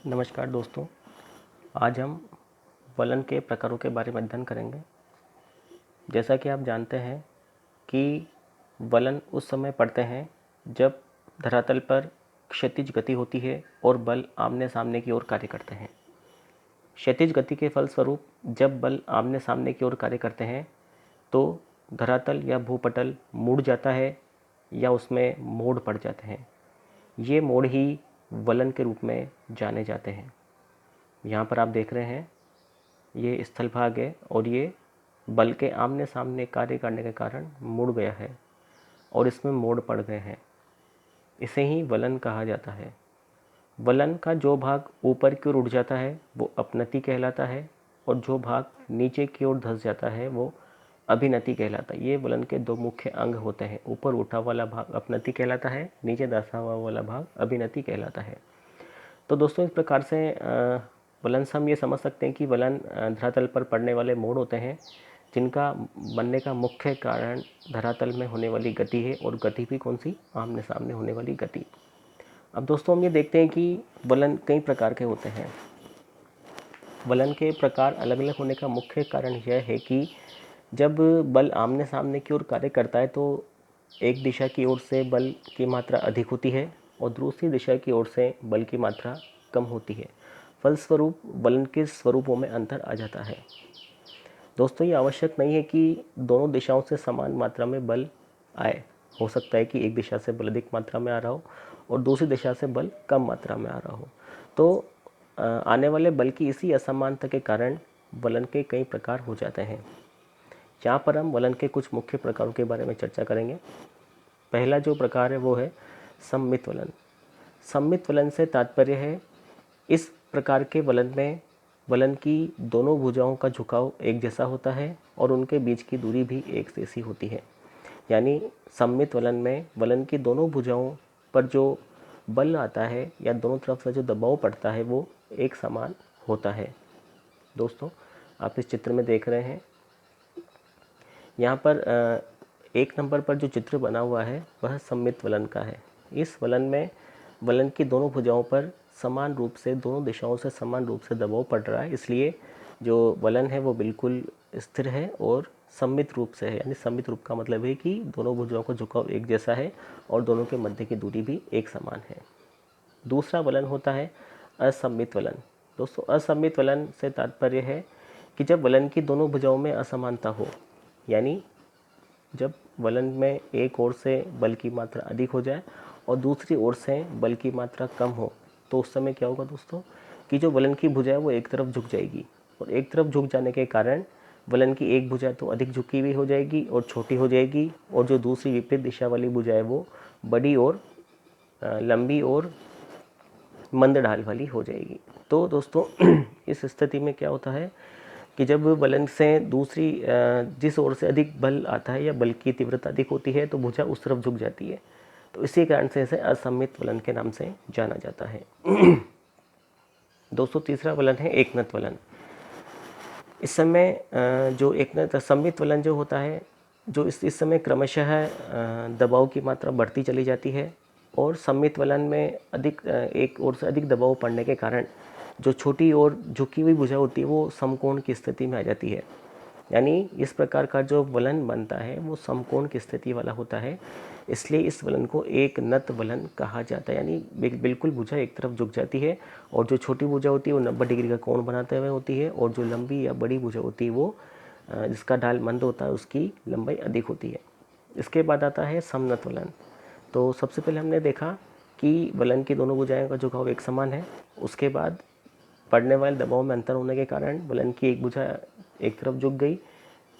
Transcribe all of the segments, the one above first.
नमस्कार दोस्तों। आज हम वलन के प्रकारों के बारे में अध्ययन करेंगे। जैसा कि आप जानते हैं कि वलन उस समय पड़ते हैं जब धरातल पर क्षैतिज गति होती है और बल आमने सामने की ओर कार्य करते हैं। क्षैतिज गति के फलस्वरूप जब बल आमने सामने की ओर कार्य करते हैं तो धरातल या भूपटल मुड़ जाता है या उसमें मोड़ पड़ जाते हैं। ये मोड़ ही वलन के रूप में जाने जाते हैं। यहाँ पर आप देख रहे हैं ये स्थल भाग है और ये बल के आमने सामने कार्य करने के कारण मुड़ गया है और इसमें मोड़ पड़ गए हैं। इसे ही वलन कहा जाता है। वलन का जो भाग ऊपर की ओर उठ जाता है वो अपनति कहलाता है और जो भाग नीचे की ओर धंस जाता है वो अभिनति कहलाता है। ये वलन के दो मुख्य अंग होते हैं। ऊपर उठा वाला भाग अपनति कहलाता है, नीचे धंसा हुआ वाला भाग अभिनति कहलाता है। तो दोस्तों, इस प्रकार से वलन से हम ये समझ सकते हैं कि वलन धरातल पर पड़ने वाले मोड़ होते हैं जिनका बनने का मुख्य कारण धरातल में होने वाली गति है। और गति भी कौन सी? आमने सामने होने वाली गति। अब दोस्तों, हम ये देखते हैं कि वलन कई प्रकार के होते हैं। वलन के प्रकार अलग अलग होने का मुख्य कारण यह है कि जब बल आमने सामने की ओर कार्य करता है तो एक दिशा की ओर से बल की मात्रा अधिक होती है और दूसरी दिशा की ओर से बल की मात्रा कम होती है। फलस्वरूप वलन के स्वरूपों में अंतर आ जाता है। दोस्तों, ये आवश्यक नहीं है कि दोनों दिशाओं से समान मात्रा में बल आए। हो सकता है कि एक दिशा से बल अधिक मात्रा में आ रहा हो और दूसरी दिशा से बल कम मात्रा में आ रहा हो। तो आने वाले बल की इसी असमानता के कारण वलन के कई प्रकार हो जाते हैं। यहाँ पर हम वलन के कुछ मुख्य प्रकारों के बारे में चर्चा करेंगे। पहला जो प्रकार है वो है सममित वलन। सममित वलन से तात्पर्य है इस प्रकार के वलन में वलन की दोनों भुजाओं का झुकाव एक जैसा होता है और उनके बीच की दूरी भी एक जैसी होती है। यानी सममित वलन में वलन की दोनों भुजाओं पर जो बल आता है या दोनों तरफ से जो दबाव पड़ता है वो एक समान होता है। दोस्तों, आप इस चित्र में देख रहे हैं, यहाँ पर एक नंबर पर जो चित्र बना हुआ है वह सममित वलन का है। इस वलन में वलन की दोनों भुजाओं पर समान रूप से दोनों दिशाओं से समान रूप से दबाव पड़ रहा है, इसलिए जो वलन है वो बिल्कुल स्थिर है और सममित रूप से है। यानी सममित रूप का मतलब है कि दोनों भुजाओं का झुकाव एक जैसा है और दोनों के मध्य की दूरी भी एक समान है। दूसरा वलन होता है असममित वलन। दोस्तों, असममित वलन से तात्पर्य है कि जब वलन की दोनों भुजाओं में असमानता हो, यानी जब वलन में एक ओर से बल की मात्रा अधिक हो जाए और दूसरी ओर से बल की मात्रा कम हो, तो उस समय क्या होगा दोस्तों कि जो वलन की भुजा है वो एक तरफ झुक जाएगी और एक तरफ झुक जाने के कारण वलन की एक भुजा तो अधिक झुकी हुई हो जाएगी और छोटी हो जाएगी और जो दूसरी विपरीत दिशा वाली भुजा है वो बड़ी और लंबी और मंद ढाल वाली हो जाएगी। तो दोस्तों, इस स्थिति में क्या होता है कि जब वलन से दूसरी जिस ओर से अधिक बल आता है या बल की तीव्रता अधिक होती है तो भुजा उस तरफ झुक जाती है। तो इसी कारण से इसे असममित वलन के नाम से जाना जाता है। दोस्तों, तीसरा वलन है एकनत वलन। इस समय जो एकनत सममित वलन जो होता है, जो इस समय क्रमशः दबाव की मात्रा बढ़ती चली जाती है और सममित वलन में अधिक एक ओर से अधिक दबाव पड़ने के कारण जो छोटी और झुकी हुई भुजा होती है वो समकोण की स्थिति में आ जाती है। यानी इस प्रकार का जो वलन बनता है वो समकोण की स्थिति वाला होता है, इसलिए इस वलन को एक नत वलन कहा जाता है। यानी बिल्कुल भुजा एक तरफ झुक जाती है और जो छोटी भुजा होती है वो 90 डिग्री का कोण बनाते हुए होती है और जो लंबी या बड़ी भुजा होती है वो जिसका ढाल मंद होता है उसकी लंबाई अधिक होती है। इसके बाद आता है समनत वलन। तो सबसे पहले हमने देखा कि वलन की दोनों भुजाओं का झुकाव एक समान है। उसके बाद पड़ने वाले दबाव में अंतर होने के कारण वलन की एक भुजा एक तरफ झुक गई।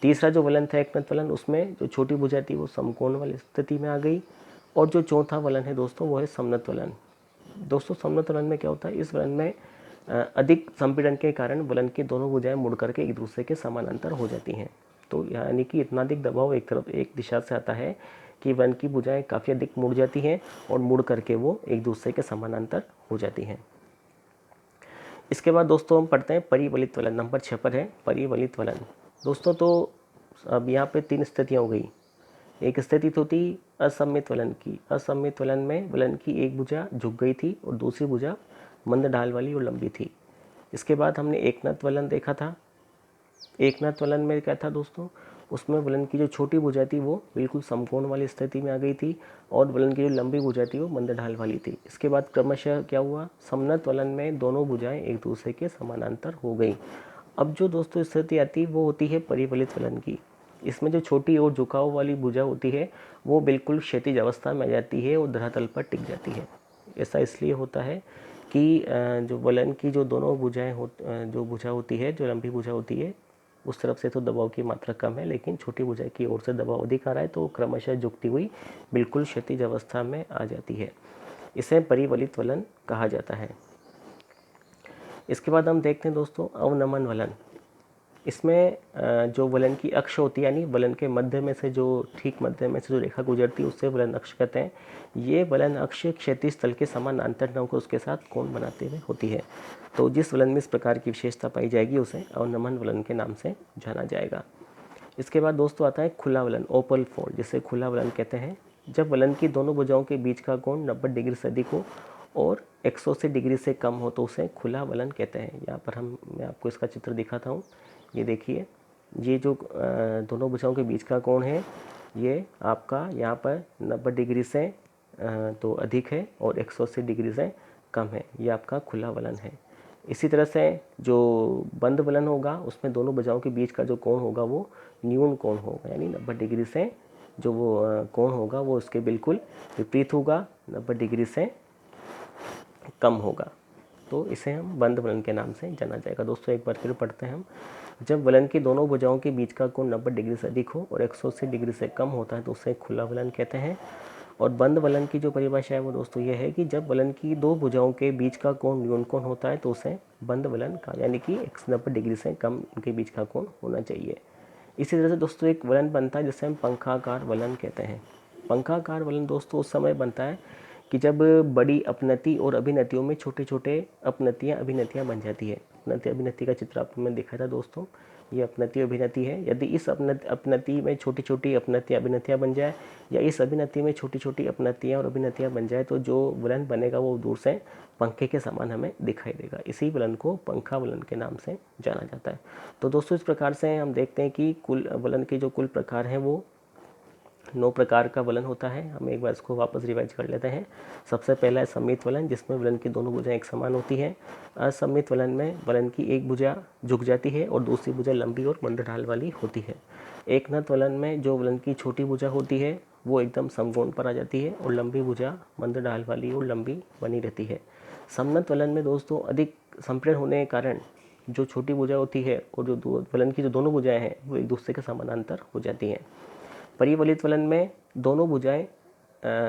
तीसरा जो वलन था एकनत वलन, उसमें जो छोटी भुजा थी वो समकोण वाली स्थिति में आ गई और जो चौथा वलन है दोस्तों वो है समनत वलन। दोस्तों, समनत वलन में क्या होता है, इस वलन में अधिक संपीड़न के कारण वलन की दोनों भुजाएं मुड़ करके एक दूसरे के समानांतर हो जाती हैं। तो यानी कि इतना अधिक दबाव एक तरफ एक दिशा से आता है कि वलन की भुजाएं काफ़ी अधिक मुड़ जाती हैं और मुड़ करके वो एक दूसरे के समानांतर हो जाती हैं। इसके बाद दोस्तों हम पढ़ते हैं परिवलित वलन। नंबर 6 पर है परिवलित वलन। दोस्तों, तो अब यहाँ पे 3 स्थितियाँ हो गई। एक स्थिति तो थी असममित वलन की। असममित वलन में वलन की एक भुजा झुक गई थी और दूसरी भुजा मंद ढाल वाली और लंबी थी। इसके बाद हमने एकनत वलन देखा था। एकनत वलन में क्या था दोस्तों, उसमें वलन की जो छोटी भुजा थी वो बिल्कुल समकोण वाली स्थिति में आ गई थी और वलन की जो लंबी भुजा थी वो मंद ढाल वाली थी। इसके बाद क्रमशः क्या हुआ, समनत वलन में दोनों भुजाएं एक दूसरे के समानांतर हो गई। अब जो दोस्तों स्थिति आती वो होती है परिवलित वलन की। इसमें जो छोटी और झुकाव वाली भुजा होती है वो बिल्कुल क्षैतिज अवस्था में आ जाती है और धरातल पर टिक जाती है। ऐसा इसलिए होता है कि जो वलन की जो दोनों भुजाएं जो भुजा होती है, जो लंबी भुजा होती है, उस तरफ से तो दबाव की मात्रा कम है, लेकिन छोटी भुजा की ओर से दबाव अधिक आ रहा है, तो क्रमशः झुकती हुई बिल्कुल क्षैतिज अवस्था में आ जाती है। इसे परिवलित वलन कहा जाता है। इसके बाद हम देखते हैं दोस्तों अवनमन वलन। इसमें जो वलन की अक्ष होती है, यानी वलन के मध्य में से जो ठीक मध्य में से जो रेखा गुजरती है उससे वलन अक्ष कहते हैं। ये वलन अक्ष क्षैतिज तल के समानांतर नोक को उसके साथ कोण बनाते हुए होती है। तो जिस वलन में इस प्रकार की विशेषता पाई जाएगी उसे अवनमन वलन के नाम से जाना जाएगा। इसके बाद दोस्तों आता है खुला वलन, ओपल फोल्ड, जिसे खुला वलन कहते हैं। जब वलन की दोनों भुजाओं के बीच का कोण 90 डिग्री से अधिक हो और 180 डिग्री से कम हो तो उसे खुला वलन कहते हैं। यहाँ पर मैं आपको इसका चित्र दिखाता हूँ। ये देखिए, ये जो दोनों भुजाओं के बीच का कोण है ये आपका यहाँ पर 90 डिग्री से तो अधिक है और 180 डिग्री से कम है, ये आपका खुला वलन है। इसी तरह से जो बंद वलन होगा उसमें दोनों भुजाओं के बीच का जो कोण होगा वो न्यून कोण होगा, यानी 90 डिग्री से जो वो कोण होगा वो उसके बिल्कुल विपरीत होगा, 90 डिग्री से कम होगा। तो इसे हम बंद वलन के नाम से जाना जाएगा। दोस्तों एक बार फिर पढ़ते हैं हम। जब वलन की दोनों भुजाओं के बीच का कोण 90 डिग्री से अधिक हो और 180 डिग्री से कम होता है तो उसे खुला वलन कहते हैं। और बंद वलन की जो परिभाषा है वो दोस्तों ये है कि जब वलन की दो भुजाओं के बीच का कोण न्यून कोण होता है तो उसे बंद वलन का, यानी कि 190 डिग्री से कम उनके बीच का कोण होना चाहिए। इसी तरह से दोस्तों एक वलन बनता है जिसे हम पंखाकार वलन कहते हैं। पंखाकार वलन दोस्तों उस समय बनता है कि जब बड़ी अपनति और अभिनतियों में छोटे छोटे अभिनतियाँ बन जाती है। अभिनति का चित्र आपको मैं दिखाया था दोस्तों, ये अपनति अभिनति है। यदि इस अपनति में छोटी छोटी अभिनतियाँ बन जाए या इस अभिनति में छोटी छोटी अपनतियाँ और अभिनतियाँ बन जाए तो जो वलन बनेगा वो दूर से पंखे के समान हमें दिखाई देगा। इसी वलन को पंखा वलन के नाम से जाना जाता है। तो दोस्तों इस प्रकार से हम देखते हैं कि कुल वलन के जो कुल प्रकार हैं वो 9 प्रकार का वलन होता है। हम एक बार इसको वापस रिवाइज कर लेते हैं। सबसे पहला है सममित वलन, जिसमें वलन की दोनों भुजाएं एक समान होती हैं। असममित वलन में वलन की एक भुजा झुक जाती है और दूसरी भुजा लंबी और मंद ढाल वाली होती है। एकनत वलन में जो वलन की छोटी भुजा होती है वो एकदम समकोण पर आ जाती है और लंबी भुजा मंद ढाल वाली और लंबी बनी रहती है। समनत वलन में दोस्तों अधिक संपीड़न होने के कारण जो छोटी भुजा होती है और जो वलन की जो दोनों भुजाएं हैं वो एक दूसरे के समानांतर हो जाती हैं। परिवलित वलन में दोनों भुजाएं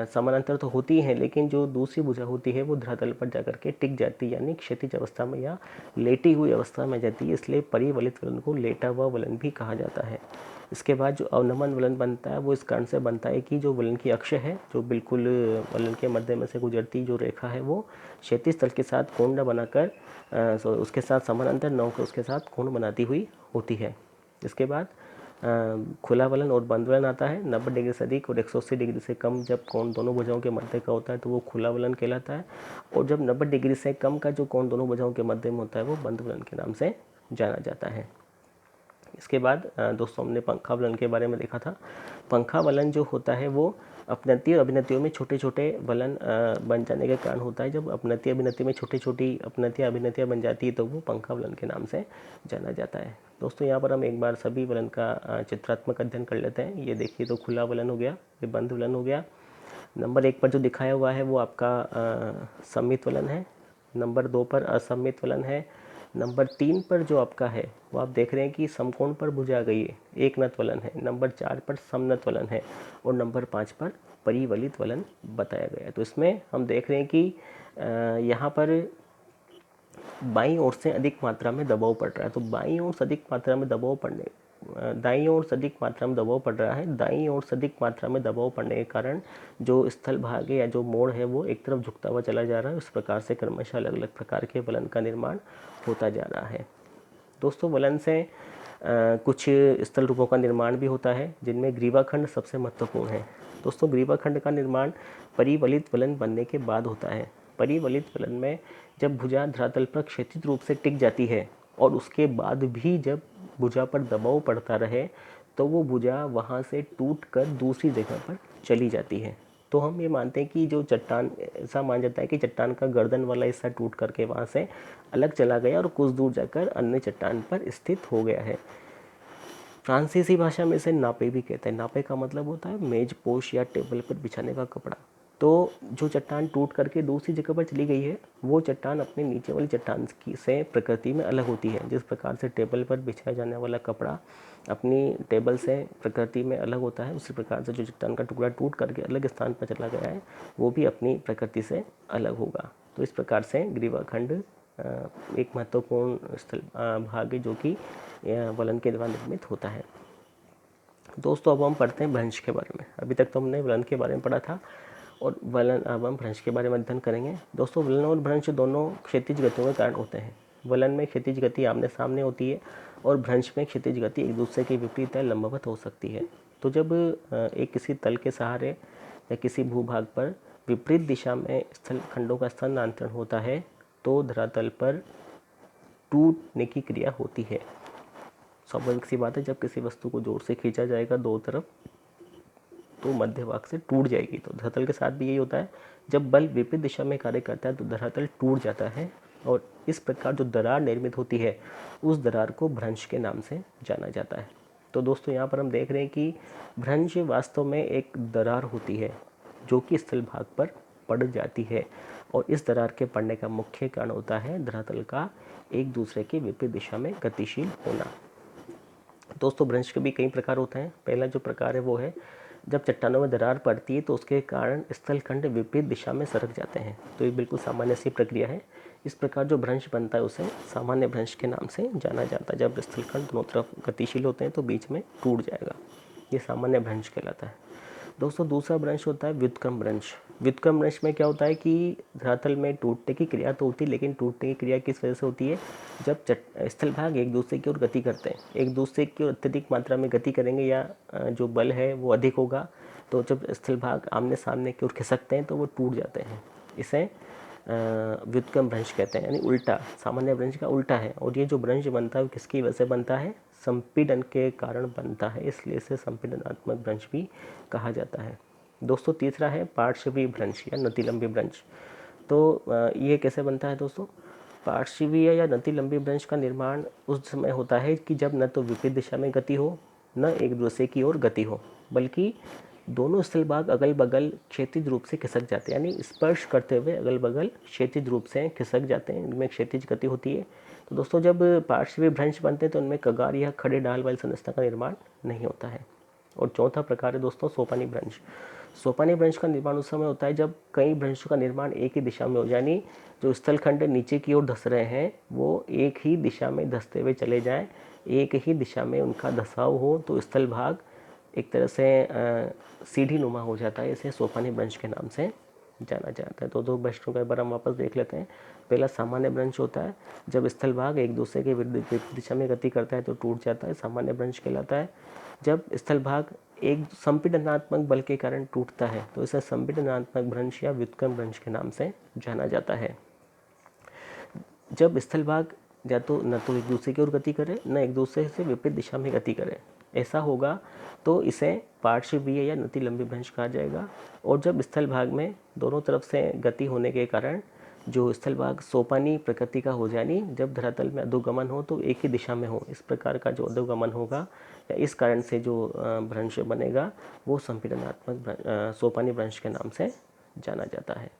समानांतर तो होती हैं, लेकिन जो दूसरी भुजा होती है वो धरातल पर जाकर के टिक जाती है, यानी क्षैतिज अवस्था में या लेटी हुई अवस्था में जाती है। इसलिए परिवलित वलन को लेटा हुआ वलन भी कहा जाता है। इसके बाद जो अवनमन वलन बनता है वो इस कारण से बनता है कि जो वलन की अक्ष है, जो बिल्कुल वलन के मध्य में से गुजरती जो रेखा है वो क्षैतिज तल के साथ कोण न बनाकर उसके साथ समानांतर न होकर उसके साथ कोण बनाती हुई होती है। इसके बाद खुला वलन और बंद वलन आता है। 90 डिग्री से अधिक और 180 डिग्री से कम जब कोण दोनों भुजाओं के मध्य का होता है तो वो खुला वलन कहलाता है, और जब 90 डिग्री से कम का जो कोण दोनों भुजाओं के मध्य में होता है वो बंद वलन के नाम से जाना जाता है। इसके बाद दोस्तों हमने पंखा वलन के बारे में देखा था। पंखा वलन जो होता है वो अपनति और अभिनतियों में छोटे छोटे वलन बन जाने के कारण होता है। जब अपनति अभिनति में छोटी छोटी अभिनतियाँ बन जाती है तो वो पंखा वलन के नाम से जाना जाता है। दोस्तों यहाँ पर हम एक बार सभी वलन का चित्रात्मक अध्ययन कर लेते हैं। ये देखिए, तो खुला वलन हो गया, ये बंद वलन हो गया। नंबर 1 पर जो दिखाया हुआ है वो आपका सममित वलन है। नंबर 2 पर असममित वलन है। नंबर 3 पर जो आपका है वो आप देख रहे हैं कि समकोण पर भुजा आ गई है, एकनत वलन है। नंबर 4 पर समनत वलन है और नंबर 5 पर परिवलित वलन बताया गया है। तो इसमें हम देख रहे हैं कि यहाँ पर बाईं ओर से अधिक मात्रा में दबाव पड़ रहा है। तो बाईं ओर से अधिक मात्रा में दबाव पड़ने दाईं ओर से अधिक मात्रा में दबाव पड़ रहा है। दाईं ओर से अधिक मात्रा में दबाव पड़ने के कारण जो स्थल भाग है या जो मोड़ है वो एक तरफ झुकता हुआ चला जा रहा है। इस प्रकार से क्रमशः अलग अलग प्रकार के वलन का निर्माण होता जा रहा है। दोस्तों वलन से कुछ स्थल रूपों का निर्माण भी होता है, जिनमें ग्रीवाखंड सबसे महत्वपूर्ण है। दोस्तों ग्रीवाखंड का निर्माण परिवलित वलन बनने के बाद होता है। परिवलित वलन में जब भुजा धरातल पर क्षैतिज रूप से टिक जाती है और उसके बाद भी जब भुजा पर दबाव पड़ता रहे तो वो भुजा वहाँ से टूटकर दूसरी जगह पर चली जाती है। तो हम ये मानते हैं कि जो चट्टान, ऐसा माना जाता है कि चट्टान का गर्दन वाला हिस्सा टूट करके वहाँ से अलग चला गया और कुछ दूर जाकर अन्य चट्टान पर स्थित हो गया है। फ्रांसीसी भाषा में इसे नापे भी कहते हैं। नापे का मतलब होता है मेज, पोश या टेबल पर बिछाने का कपड़ा। तो जो चट्टान टूट करके दूसरी जगह पर चली गई है वो चट्टान अपने नीचे वाली चट्टान की से प्रकृति में अलग होती है। जिस प्रकार से टेबल पर बिछाया जाने वाला कपड़ा अपनी टेबल से प्रकृति में अलग होता है, उसी प्रकार से जो चट्टान का टुकड़ा टूट करके अलग स्थान पर चला गया है वो भी अपनी प्रकृति से अलग होगा। तो इस प्रकार से ग्रीवाखंड एक महत्वपूर्ण स्थल भाग है जो कि वलन के द्वारा निर्मित होता है। दोस्तों अब हम पढ़ते हैं भ्रंश के बारे में। अभी तक तो हमने वलन के बारे में पढ़ा था और वलन अब हम भ्रंश के बारे में अध्ययन करेंगे। दोस्तों वलन और भ्रंश दोनों क्षैतिज गतियों के कारण होते हैं। वलन में क्षैतिज गति आमने सामने होती है और भ्रंश में क्षैतिज गति एक दूसरे के विपरीत या लंबवत हो सकती है। तो जब एक किसी तल के सहारे या किसी भूभाग पर विपरीत दिशा में स्थल खंडों का स्थानांतरण होता है तो धरातल पर टूटने की क्रिया होती है। स्वाभाविक सी बात है, जब किसी वस्तु को जोर से खींचा जाएगा दो तरफ तो मध्य भाग से टूट जाएगी। तो धरातल के साथ भी यही होता है, जब बल विपरीत दिशा में कार्य करता है तो धरातल टूट जाता है और इस प्रकार जो दरार निर्मित होती है उस दरार को भ्रंश के नाम से जाना जाता है। तो दोस्तों यहाँ पर हम देख रहे हैं कि भ्रंश वास्तव में एक दरार होती है जो कि स्थल भाग पर पड़ जाती है और इस दरार के पड़ने का मुख्य कारण होता है धरातल का एक दूसरे के विपरीत दिशा में गतिशील होना। दोस्तों भ्रंश के भी कई प्रकार होते हैं। पहला जो प्रकार है वो है जब चट्टानों में दरार पड़ती है तो उसके कारण स्थलखंड विपरीत दिशा में सरक जाते हैं। तो ये बिल्कुल सामान्य सी प्रक्रिया है। इस प्रकार जो भ्रंश बनता है उसे सामान्य भ्रंश के नाम से जाना जाता है। जब स्थलखंड दोनों तरफ गतिशील होते हैं तो बीच में टूट जाएगा, ये सामान्य भ्रंश कहलाता है। दोस्तों दूसरा भ्रंश होता है व्युत्क्रम भ्रंश। व्युत्क्रम भ्रंश में क्या होता है कि धरातल में टूटने की क्रिया तो होती है, लेकिन टूटने की क्रिया किस वजह से होती है, जब स्थल भाग एक दूसरे की ओर गति करते हैं। एक दूसरे की ओर अत्यधिक मात्रा में गति करेंगे या जो बल है वो अधिक होगा तो जब स्थल भाग आमने सामने की ओर खिसकते हैं तो वो टूट जाते हैं। इसे व्युत्क्रम भ्रंश कहते हैं, यानी उल्टा, सामान्य भ्रंश का उल्टा है। और ये जो भ्रंश बनता है वो किसकी वजह से बनता है, संपीड़न के कारण बनता है, इसलिए इसे संपीड़नात्मक भ्रंश भी कहा जाता है। दोस्तों तीसरा है पार्श्वीय भ्रंश या नतिलंबी भ्रंश। तो ये कैसे बनता है दोस्तों, पार्श्वीय या नतिलंबी भ्रंश का निर्माण उस समय होता है कि जब न तो विपरीत दिशा में गति हो न एक दूसरे की ओर गति हो, बल्कि दोनों स्थल भाग अगल बगल क्षैतिज रूप से खिसक जाते हैं, यानी स्पर्श करते हुए अगल बगल क्षैतिज रूप से खिसक जाते हैं, इनमें क्षैतिज गति होती है। तो दोस्तों जब पार्श्वीय भ्रंश बनते हैं तो उनमें कगार या खड़े ढाल वाली संरचना का निर्माण नहीं होता है। और चौथा प्रकार है दोस्तों सोपानी भ्रंश। सोपानी भ्रंश का निर्माण उस समय होता है जब कई भ्रंशों का निर्माण एक ही दिशा में हो, यानी जो स्थलखंड नीचे की ओर धंस रहे हैं वो एक ही दिशा में धंसते हुए चले जाएं, एक ही दिशा में उनका धंसाव हो तो स्थल भाग एक तरह से सीढ़ी नुमा हो जाता है। इसे सोपानी भ्रंश के नाम से जाना जाता है। तो दो भ्रंशों का एक बार हम वापस देख लेते हैं। पहला सामान्य भ्रंश होता है जब स्थल भाग एक दूसरे के विरुद्ध दिशा में गति करता है तो टूट जाता है, सामान्य भ्रंश कहलाता है। जब स्थल भाग एक संपीड़नात्मक बल के कारण टूटता है तो इसे संपीड़नात्मक भ्रंश या व्युत्क्रम भ्रंश के नाम से जाना जाता है। जब स्थल भाग या तो न तो एक दूसरे की ओर गति करे न एक दूसरे से विपरीत दिशा में गति करे, ऐसा होगा तो इसे पार्श्वीय या नतिलंबी भ्रंश कहा जाएगा। और जब स्थल भाग में दोनों तरफ से गति होने के कारण जो स्थल भाग सोपानी प्रकृति का हो, यानी जब धरातल में अधोगमन हो तो एक ही दिशा में हो, इस प्रकार का जो अधोगमन होगा या इस कारण से जो भ्रंश बनेगा वो संपीड़नात्मक सोपानी भ्रंश के नाम से जाना जाता है।